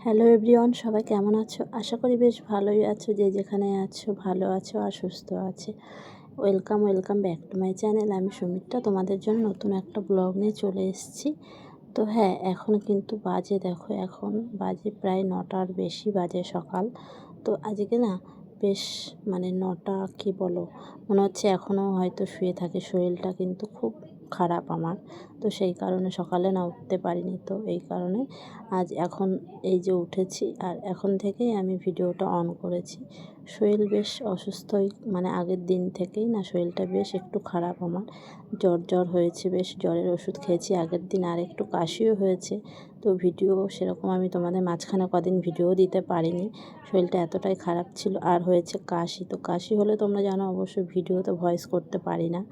Hello everyone, সবাই কেমন আছো? আশা করি বেশ ভালোই আছো। যে যেখানে আছো ভালো আছো আর সুস্থ আছে। Welcome back to my channel. আমি সুমিত্রা, তোমাদের জন্য নতুন একটা ব্লগ নিয়ে চলে এসেছি। তো হ্যাঁ, এখন কিন্তু বাজে দেখো, এখন বাজে প্রায় 9টার বেশি বাজে সকাল। তো আজকে না বেশ মানে 9টা কি বলো, মনে হচ্ছে এখনও হয়তো শুয়ে থাকি। শরীরটা কিন্তু খুব খারাপ আমার, তো সেই কারণে সকালে না উঠতে পারিনি। তো এই কারণে আজ এখন এই যে উঠেছি, আর এখন থেকেই আমি ভিডিওটা অন করেছি। শরীর বেশ অসুস্থই, মানে আগের দিন থেকেই না শরীরটা বেশ একটু খারাপ আমার। জ্বর হয়েছে, বেশ জ্বরের ওষুধ খেয়েছি আগের দিন, আর একটু কাশিও হয়েছে। তো ভিডিও সেরকম আমি তোমাদের মাঝখানে কদিন ভিডিও দিতে পারিনি, শরীরটা এতটাই খারাপ ছিল। আর হয়েছে কাশি, তো কাশি হলে তোমরা জানো অবশ্যই ভিডিওতে ভয়েস করতে পারি না,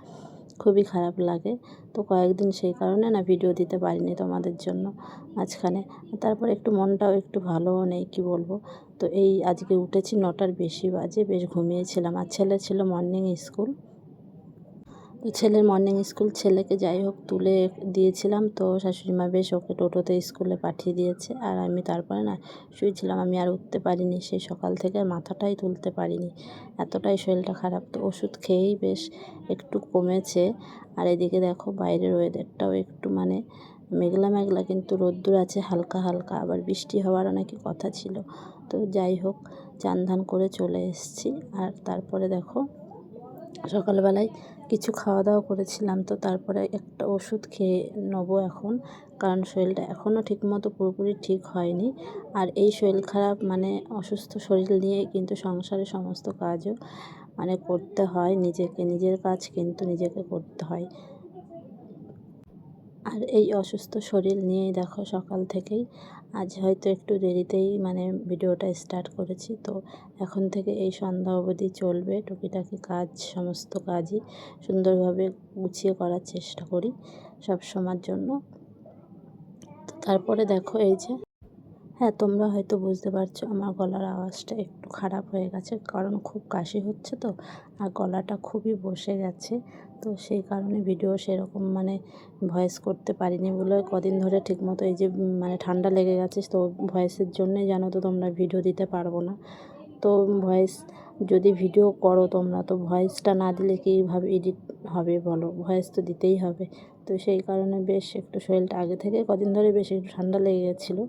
খুবই খারাপ লাগে। তো কয়েকদিন সেই কারণে না ভিডিও দিতে পারিনি তোমাদের জন্য মাঝখানে। তারপর একটু মনটাও একটু ভালোও নেই, কি বলবো। তো এই আজকে উঠেছি 9টার বেশি বাজে, বেশ ঘুমিয়েছিলাম। আর ছেলে ছিল মর্নিং স্কুল, তো ছেলের মর্নিং স্কুল, ছেলেকে যাই হোক তুলে দিয়েছিলাম। তো শাশুড়ি মা বেশ ওকে টোটোতে স্কুলে পাঠিয়ে দিয়েছে। আর আমি তারপরে না শুয়েছিলাম, আমি আর উঠতে পারিনি সেই সকাল থেকে, মাথাটাই তুলতে পারিনি, এতটাই শরীরটা খারাপ। তো ওষুধ খেয়েই বেশ একটু কমেছে। আর এদিকে দেখো বাইরের ওয়েদারটাও একটু মানে মেঘলা মেঘলা, কিন্তু রোদ্দুর আছে হালকা হালকা, আবার বৃষ্টি হওয়ারও নাকি কথা ছিল। তো যাই হোক, চান ধান করে চলে এসেছি। আর তারপরে দেখো সকালবেলায় কিছু খাওয়া দাওয়া করেছিলাম, তো তারপরে একটা ওষুধ খেয়ে নেবো এখন, কারণ শরীরটা এখনও ঠিকমতো পুরোপুরি ঠিক হয়নি। আর এই শরীর খারাপ মানে অসুস্থ শরীর নিয়ে কিন্তু সংসারে সমস্ত কাজও মানে করতে হয় নিজেকে, নিজের কাজ কিন্তু নিজেকে করতে হয়। আর এই অসুস্থ শরীর নিয়েই দেখো সকাল থেকেই আজ হয়তো একটু দেরিতেই মানে ভিডিওটা স্টার্ট করেছি। তো এখন থেকে এই সন্ধ্যা অবধি চলবে টুকিটাকি কাজ, সমস্ত কাজই সুন্দরভাবে গুছিয়ে করার চেষ্টা করি সব সময়ের জন্য। তো তারপরে দেখো এই যে, হ্যাঁ তোমরা হয়তো বুঝতে পারছো আমার গলার আওয়াজটা একটু খারাপ হয়ে গেছে, কারণ খুব কাশি হচ্ছে তো, আর গলাটা খুবই বসে গেছে। তো সেই কারণে ভিডিও সেরকম মানে ভয়েস করতে পারিনি বলে কদিন ধরে ঠিকমতো, এই যে মানে ঠান্ডা লেগে গেছে, তো ভয়েসের জন্যই জানো তো তোমরা ভিডিও দিতে পারবো না। তো ভয়েস যদি ভিডিও করো তোমরা, তো ভয়েসটা না দিলে কীভাবে এডিট হবে বলো, ভয়েস তো দিতেই হবে। তো সেই কারণে বেশ একটু শরীরটা আগে থেকে কদিন ধরে বেশ একটু ঠান্ডা লেগে গেছিলো।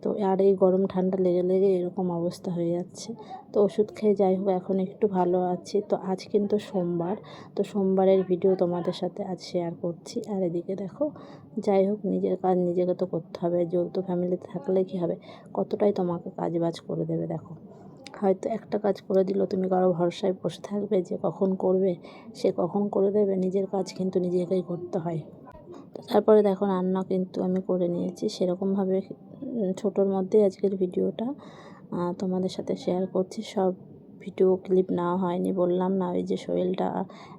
তো আর এই গরম ঠান্ডা লেগে লেগে এরকম অবস্থা হয়ে যাচ্ছে। তো ওষুধ খেয়ে যাই হোক এখন একটু ভালো আছি। তো আজ কিন্তু সোমবার, তো সোমবারের ভিডিও তোমাদের সাথে আজ শেয়ার করছি। আর এদিকে দেখো, যাই হোক নিজের কাজ নিজেকে তো করতে হবে, যৌথ ফ্যামিলিতে থাকলে কী হবে, কতটাই তোমাকে কাজ বাজ করে দেবে। দেখো হয়তো একটা কাজ করে দিল, তুমি কারো ভরসায় বসে থাকবে যে কখন করবে, সে কখন করে দেবে, নিজের কাজ কিন্তু নিজেকেই করতে হয়। তো তারপরে দেখো রান্না কিন্তু আমি করে নিয়েছি সেরকমভাবে, ছোটোর মধ্যেই আজকের ভিডিওটা তোমাদের সাথে শেয়ার করছি। সব ভিডিও ক্লিপ নেওয়া হয়নি, বললাম না ওই যে শরীরটা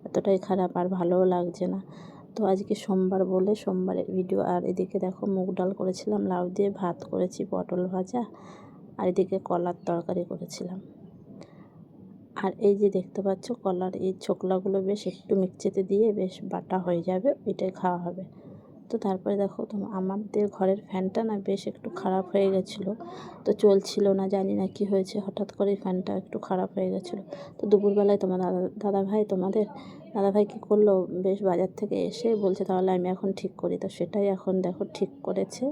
এতটাই খারাপ আর ভালোও লাগছে না। তো আজকে সোমবার বলে সোমবারের ভিডিও। আর এদিকে দেখো মুগ ডাল করেছিলাম, লাউ দিয়ে ভাত করেছি, পটল ভাজা, আর এদিকে কলার তরকারি করেছিলাম। আর এই যে দেখতে পাচ্ছ কলার এই ছোকলাগুলো বেশ একটু মিক্সিতে দিয়ে বেশ বাটা হয়ে যাবে, ওইটাই খাওয়া হবে। তো তারপরে দেখো আমাদের ঘরের ফ্যানটা না বেশ একটু খারাপ হয়ে গেছিলো, তো চলছিল না, জানি না কি হয়েছে, হঠাৎ করে ফ্যানটা একটু খারাপ হয়ে গেছিলো। তো দুপুরবেলায় তোমার দাদাভাই কী করলো, বেশ বাজার থেকে এসে বলছে তাহলে আমি এখন ঠিক করি। তো সেটাই এখন দেখো ঠিক করেছে,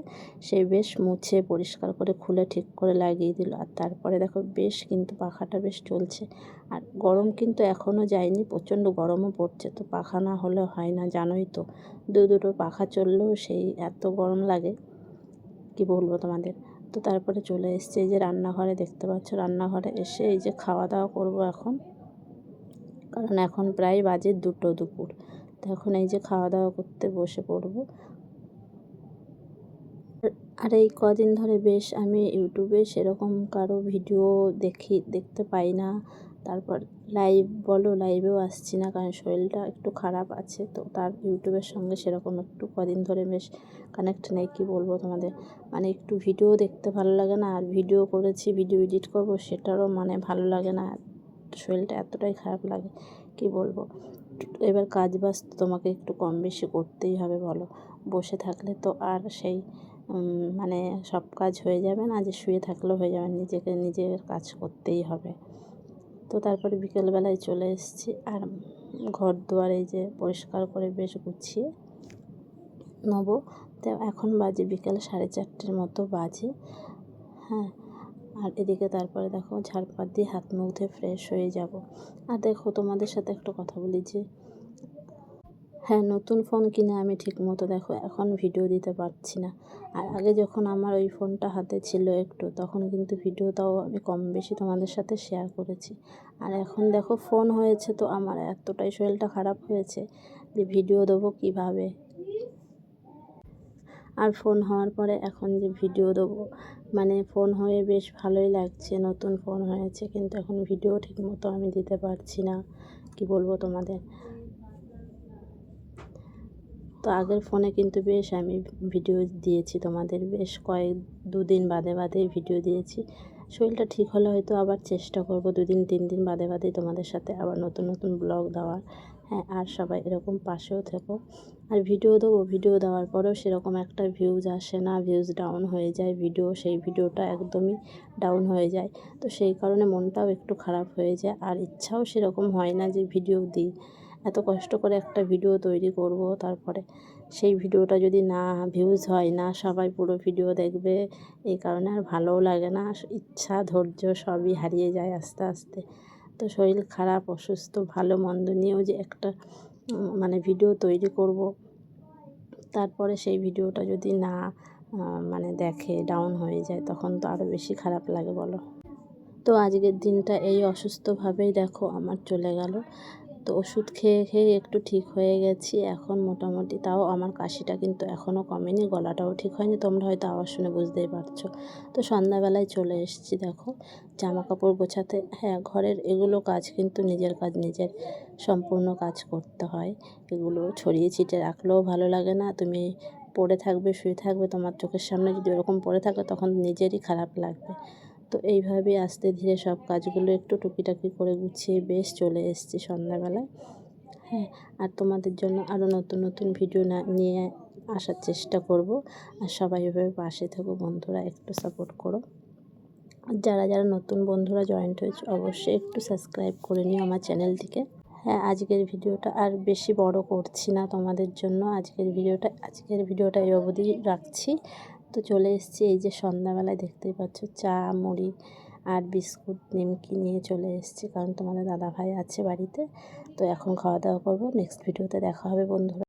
সে বেশ মুছে পরিষ্কার করে খুলে ঠিক করে লাগিয়ে দিল। আর তারপরে দেখো বেশ কিন্তু পাখাটা বেশ চলছে। আর গরম কিন্তু এখনও যায়নি, প্রচণ্ড গরমও পড়ছে। তো পাখা না হলে হয় না, জানোই তো, দুটো পাখা চললেও সেই এত গরম লাগে, কি বলবো তোমাদের। তো তারপরে চলে এসছে এই যে রান্নাঘরে, দেখতে পাচ্ছ রান্নাঘরে এসে এই যে খাওয়া দাওয়া করবো এখন, কারণ এখন প্রায় বাজে 2টো দুপুর। তো এখন এই যে খাওয়া দাওয়া করতে বসে পড়বো। আর এই কদিন ধরে বেশ আমি ইউটিউবে সেরকম কারো ভিডিও দেখতে পাই না। তারপর লাইভ বলো, লাইভেও আসছি না, কারণ শরীরটা একটু খারাপ আছে। তো তার ইউটিউবের সঙ্গে সেরকম একটু কদিন ধরে বেশ কানেক্ট নেই, কি বলবো তোমাদের, মানে একটু ভিডিও দেখতে ভালো লাগে না। আর ভিডিও করেছি, ভিডিও এডিট করব, সেটারও মানে ভালো লাগে না, শরীরটা এতটাই খারাপ লাগে, কি বলবো। এবার কাজ বাজ তোমাকে একটু কম বেশি করতেই হবে বলো, বসে থাকলে তো আর সেই মানে সব কাজ হয়ে যাবে না, যে শুয়ে থাকলেও হয়ে যাবে, নিজেকে নিজের কাজ করতেই হবে। তো তারপরে বিকেলবেলায় চলে এসেছি, আর ঘর দুয়ার এই যে পরিষ্কার করে বেশ গুছিয়ে নেবো। তো এখন বাজে বিকেল 4:30 মতো বাজে। হ্যাঁ, আর এদিকে তারপরে দেখো ঝাড়পাত দিয়ে হাত মুখ ধুয়ে ফ্রেশ হয়ে যাব। আর দেখো তোমাদের সাথে একটা কথা বলি যে হ্যাঁ, নতুন ফোন কিনে আমি ঠিকমতো দেখো এখন ভিডিও দিতে পারছি না। আর আগে যখন আমার ওই ফোনটা হাতে ছিল একটু, তখন কিন্তু ভিডিওটাও আমি কম বেশি তোমাদের সাথে শেয়ার করেছি। আর এখন দেখো ফোন হয়েছে, তো আমার এতটাই শরীরটা খারাপ হয়েছে যে ভিডিও দেবো কীভাবে। আর ফোন হওয়ার পরে এখন যে ভিডিও দেবো, মানে ফোন হয়ে বেশ ভালোই লাগছে, নতুন ফোন হয়েছে, কিন্তু এখন ভিডিও ঠিকমতো আমি দিতে পারছি না, কি বলবো তোমাদের। তো আগের ফোনে কিন্তু বেশ আমি ভিডিও দিয়েছি তোমাদের, বেশ 2 দিন বাদে বাদে ভিডিও দিয়েছি। শরীরটা ঠিক হলে হয়তো আবার চেষ্টা করব 2 দিন 3 দিন বাদে বাদেই তোমাদের সাথে আবার নতুন নতুন ব্লগ দেওয়ার। হ্যাঁ, আর সবাই এরকম পাশেও থেকো। আর ভিডিও দেবো, ভিডিও দেওয়ার পরেও সেরকম একটা ভিউজ আসে না, ভিউজ ডাউন হয়ে যায়, সেই ভিডিওটা একদমই ডাউন হয়ে যায়। তো সেই কারণে মনটাও একটু খারাপ হয়ে যায়, আর ইচ্ছাও সেরকম হয় না যে ভিডিও দিই। এত কষ্ট করে একটা ভিডিও তৈরি করব, তারপরে সেই ভিডিওটা যদি না ভিউজ হয়, না সবাই পুরো ভিডিও দেখবে, এই কারণে আর ভালোও লাগে না, ইচ্ছা ধৈর্য সবই হারিয়ে যায় আস্তে আস্তে। তো শরীর খারাপ, অসুস্থ, ভালো মন্দ নিয়েও যে একটা মানে ভিডিও তৈরি করব, তারপরে সেই ভিডিওটা যদি না মানে দেখে ডাউন হয়ে যায়, তখন তো আরও বেশি খারাপ লাগে বলো। তো আজকের দিনটা এই অসুস্থভাবেই দেখো আমার চলে গেল। তো ওষুধ খেয়ে খেয়ে একটু ঠিক হয়ে গেছি এখন মোটামুটি, তাও আমার কাশিটা কিন্তু এখনও কমেনি, গলাটাও ঠিক হয়নি, তোমরা হয়তো আওয়াজ শুনে বুঝতেই পারছো। তো সন্ধ্যাবেলায় চলে এসেছি দেখো জামা কাপড় গোছাতে। হ্যাঁ, ঘরের এগুলো কাজ কিন্তু নিজের কাজ নিজের সম্পূর্ণ কাজ করতে হয়। এগুলো ছড়িয়ে ছিটিয়ে রাখলেও ভালো লাগে না, তুমি পড়ে থাকবে, শুয়ে থাকবে, তোমার চোখের সামনে যদি ওরকম পড়ে থাকে তখন নিজেরই খারাপ লাগবে। তো এইভাবেই আস্তে ধীরে সব কাজগুলো একটু টুকিটাকি করে গুছিয়ে বেশ চলে এসেছি সন্ধ্যাবেলায়। হ্যাঁ, আর তোমাদের জন্য আরও নতুন নতুন ভিডিও নিয়ে আসার চেষ্টা করব। আর সবাই এভাবে পাশে থেকো বন্ধুরা, একটু সাপোর্ট করো। আর যারা যারা নতুন বন্ধুরা জয়েন্ট হয়েছে অবশ্যই একটু সাবস্ক্রাইব করে নিও আমার চ্যানেলটিকে। হ্যাঁ, আজকের ভিডিওটা আর বেশি বড় করছি না তোমাদের জন্য, আজকের ভিডিওটা এই অবধি রাখছি। তো চলে এসেছি এই যে সন্ধ্যাবেলায়, দেখতেই পাচ্ছ চা মুড়ি আর বিস্কুট নিমকি নিয়ে চলে এসেছি, কারণ তোমাদের দাদাভাই আছে বাড়িতে। তো এখন খাওয়া দাওয়া করবো, নেক্সট ভিডিওতে দেখা হবে বন্ধুরা।